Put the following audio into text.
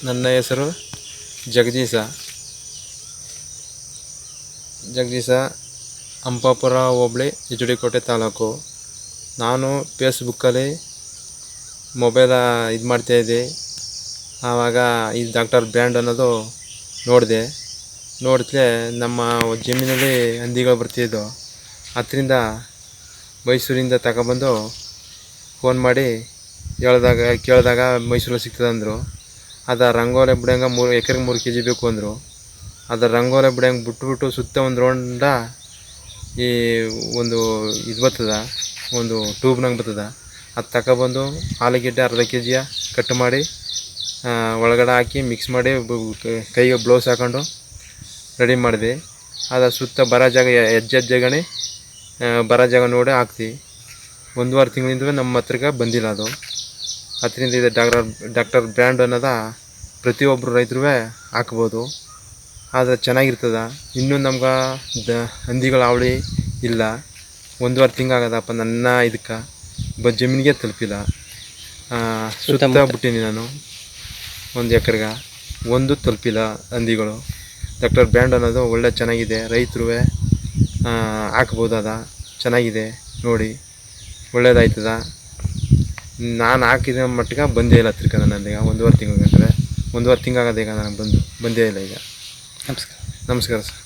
ನನ್ನ ಹೆಸರು ಜಗದೀಶ. ಹಂಪಾಪುರ ಹೋಬಳಿ ಹೆಚ್.ಡಿ. ಕೋಟೆ ತಾಲೂಕು. ನಾನು ಫೇಸ್ಬುಕ್ಕಲ್ಲಿ ಮೊಬೈಲ ಇದು ಮಾಡ್ತಾಯಿದ್ದೆ. ಆವಾಗ ಈ ಡಾಕ್ಟರ್ ಬ್ರ್ಯಾಂಡ್ ಅನ್ನೋದು ನೋಡಿದ್ರೆ ನಮ್ಮ ಜಮೀನಲ್ಲಿ ಹಂದಿಗಳು ಬರ್ತಿದ್ದವು. ಅದರಿಂದ ಮೈಸೂರಿಂದ ತಗೊಬಂದು ಫೋನ್ ಮಾಡಿ ಕೇಳಿದಾಗ ಮೈಸೂರಲ್ಲಿ ಸಿಗ್ತದೆ ಅಂದರು. ಅದು ರಂಗೋಲೆ ಬಿಡಂಗೆ 3 ಎಕರೆಗೆ 3 kg ಬೇಕು ಅಂದರು. ಅದು ರಂಗೋಲೆ ಬಿಡಂಗೆ ಬಿಟ್ಬಿಟ್ಟು ಸುತ್ತ ಒಂದು ರೌಂಡ ಈ ಒಂದು ಇದು ಬರ್ತದ, ಒಂದು ಟ್ಯೂಬ್ನಂಗೆ ಬರ್ತದ, ಅದು ತಗೊಬಂದು ಆಲೂಗೆಡ್ಡೆ ಅರ್ಧ kg ಕಟ್ ಮಾಡಿ ಒಳಗಡೆ ಹಾಕಿ ಮಿಕ್ಸ್ ಮಾಡಿ ಕೈಗೆ ಬ್ಲೌಸ್ ಹಾಕೊಂಡು ರೆಡಿ ಮಾಡಿದೆ. ಅದು ಸುತ್ತ ಬರೋ ಜಾಗ ಹೆಜ್ಜೆಗಣಿ ಬರೋ ಜಾಗ ನೋಡಿ ಹಾಕ್ತಿ. 1.5 ತಿಂಗಳಿಂದ ನಮ್ಮ ಹತ್ರಕ್ಕೆ ಬಂದಿಲ್ಲ ಅದು. ಅದರಿಂದ ಇದು ಡಾಕ್ಟರ್ ಬ್ರ್ಯಾಂಡ್ ಅನ್ನೋದ ಪ್ರತಿಯೊಬ್ಬರು ರೈತರು ಹಾಕ್ಬೋದು. ಆದರೆ ಚೆನ್ನಾಗಿರ್ತದೆ. ಇನ್ನೂ ನಮ್ಗೆ ಹಂದಿಗಳ ಹಾವಳಿ ಇಲ್ಲ. 1.5 ತಿಂಗಳಾಗದಪ್ಪ ನನ್ನ ಇದಕ್ಕೆ ಜಮೀನಿಗೆ ತಲುಪಿಲ್ಲ. ಸುತ್ತ ಬಿಟ್ಟೀನಿ ನಾನು 1 ಎಕರೆಗೆ, ಒಂದು ತಲುಪಿಲ್ಲ ಹಂದಿಗಳು. ಡಾಕ್ಟರ್ ಬ್ರ್ಯಾಂಡ್ ಅನ್ನೋದು ಒಳ್ಳೆ ಚೆನ್ನಾಗಿದೆ. ರೈತರು ಹಾಕ್ಬೋದದ, ಚೆನ್ನಾಗಿದೆ ನೋಡಿ, ಒಳ್ಳೇದಾಯ್ತದ. ನಾನು ಹಾಕಿದ ಮಟ್ಟಿಗೆ ಬಂದೇ ಇಲ್ಲ ಹತ್ರಕ್ಕೆ ನನಗೆ 1.5 ತಿಂಗಳು. 1.5 ತಿಂಗಳಾಗದೆ ಈಗ ನಾನು ಬಂದೇ ಇಲ್ಲ ಈಗ. ನಮಸ್ಕಾರ. ನಮಸ್ಕಾರ ಸರ್.